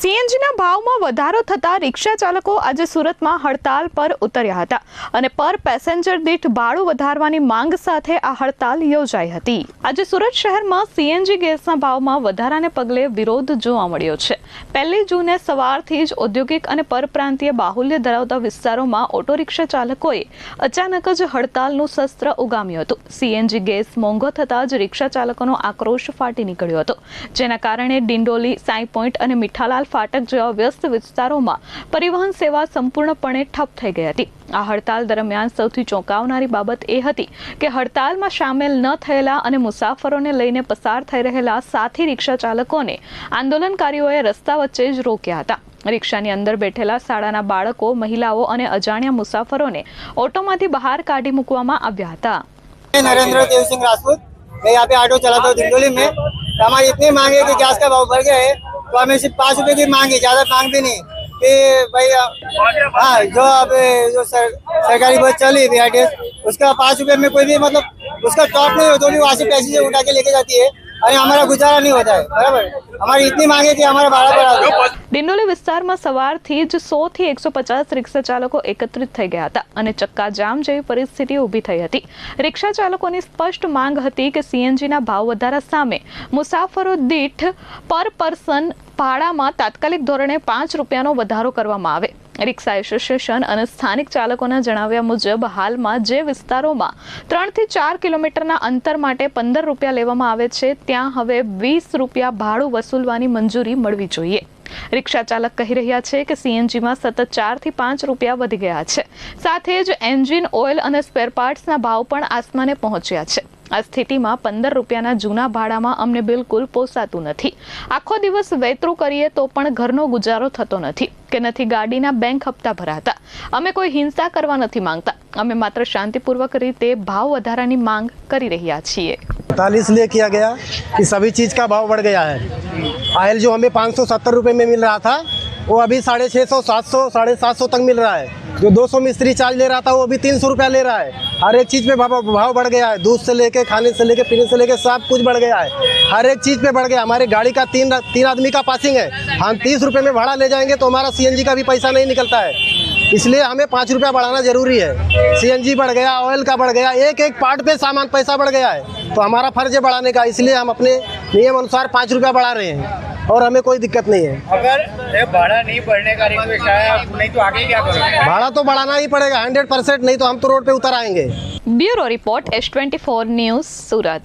સીએનજીના ભાવમાં વધારો થતા રિક્ષા ચાલકો આજે સુરતમાં હડતાલ પર ઉતર્યા હતા અને પર પેસેન્જર દીઠ ભાડું વધારવાની માંગ સાથે આ હડતાલ યોજાઈ હતી। આજે સુરત શહેરમાં સીએનજી ગેસના ભાવમાં વધારાને પગલે વિરોધ જોવા મળ્યો છે। 1 જૂને સવારથી જ ઔદ્યોગિક અને પરપ્રાંતીય બાહુલ્ય ધરાવતા વિસ્તારોમાં ઓટો રિક્ષા ચાલકોએ અચાનક જ હડતાલનું શસ્ત્ર ઉગામ્યું હતું। સીએનજી ગેસ મોંઘો થતાં જ રિક્ષા ચાલકોનો આક્રોશ ફાટી નીકળ્યો હતો, જેના કારણે ડિંડોલી, સાઈ પોઈન્ટ અને મીઠાલાલ फाटक जेवा व्यस्त विस्तारों परिवहन सेवा संपूर्णपणे ठप थई गई हती। आ हड़ताल दरमियान सौथी चौंकावनारी बाबत ए हती के हड़ताल में शामिल न थयेला अने मुसाफरोने लईने पसार थई रहेला साथी रिक्षा चालकोने आंदोलनकारीओए रस्ता वच्चे ज रोक्या हता। रिक्षानी अंदर बैठेला शाळाना बाळको, महिलाओं अने अजाण्या मुसाफरोने ऑटोमांथी बहार काढी मूकवामां आव्या हता। नरेंद्र देव सिंह राजपूत, मैं यहाँ पे ऑटो चलाता हूँ दिंडोली में। हमारी इतनी मांग है कि गैस का भाव बढ़ गया है, तो हमें सिर्फ 5 रुपए की मांग है, ज्यादा मांग भी नहीं कि भाई। हाँ, जो अब जो सरकारी बस चली BRTS, उसका 5 रुपए में कोई भी मतलब उसका स्टॉप नहीं हो तो भी वहाँ से पैसेंजर उठा के लेके जाती है और हमारा गुजारा नहीं होता है। बराबर, हमारी इतनी मांग है कि हमारा भाड़ा बढ़ा दो। ડિંડોલી વિસ્તારમાં સવારથી જ 100 થી 150 રિક્ષા ચાલકો એકત્રિત થઈ ગયા હતા અને ચક્કાજામ જેવી પરિસ્થિતિ ઊભી થઈ હતી। રિક્ષા ચાલકોની સ્પષ્ટ માંગ હતી કે સીએનજીના ભાવ વધારા સામે મુસાફરો દીઠ પર પર્સન ભાડામાં તાત્કાલિક ધોરણે 5 રૂપિયાનો વધારો કરવામાં આવે। રિક્ષા એસોસિએશન અને સ્થાનિક ચાલકોના જણાવ્યા મુજબ હાલમાં જે વિસ્તારોમાં 3 થી 4 કિલોમીટરના અંતર માટે 15 રૂપિયા લેવામાં આવે છે, ત્યાં હવે 20 રૂપિયા ભાડું વસૂલવાની મંજૂરી મળવી જોઈએ। रिक्षा चालक कही रह्या छे के सीएनजी में सतत 4 થી 5 રૂપિયા वधी गया है। साथ ज एंजीन, ऑयल और स्पेर पार्ट्सना भाव पण आसमाने पहोंच्या छे। आ स्थिति में 15 રૂપિયાના जूना भाड़ा में अमने बिल्कुल पोसातुं नथी। आखो दिवस वेतरू करीए तो पण घरनो गुजारो थतो नथी के नथी गाडीना बैंक हप्ता भराता। अमे कोई हिंसा करवा नथी मांगता, अमे मात्र शांतिपूर्वक रीते भाव वधारानी मांग करी रह्या छीए। 45 लिए किया गया कि सभी चीज का भाव बढ़ गया है। ऑयल जो हमें 570 रुपए में मिल रहा था वो अभी 650, 700, 750 तक मिल रहा है। जो 200 मिस्त्री चार्ज ले रहा था वो अभी 300 रुपया ले रहा है। हर एक चीज पे भाव बढ़ गया है। दूध से लेके, खाने से लेके, पीने से लेके सब कुछ बढ़ गया है। हर एक चीज पे बढ़ गया। हमारी गाड़ी का तीन आदमी का पासिंग है, हम 30 रुपए में भाड़ा ले जाएंगे तो हमारा सीएनजी का भी पैसा नहीं निकलता है, इसलिए हमें 5 रुपया बढ़ाना जरूरी है। सीएनजी बढ़ गया, ऑयल का बढ़ गया, एक एक पार्ट पे सामान पैसा बढ़ गया है, तो हमारा फर्ज है बढ़ाने का, इसलिए हम अपने नियम अनुसार 5 रुपया बढ़ा रहे हैं और हमें कोई दिक्कत नहीं है। अगर भाड़ा नहीं बढ़ने का रिक्वेस्ट आया नहीं तो आगे क्या करोगे? भाड़ा तो बढ़ाना ही पड़ेगा 100%, नहीं तो हम तो रोड पे उतर आएंगे। ब्यूरो रिपोर्ट S24 न्यूज़, सूरत।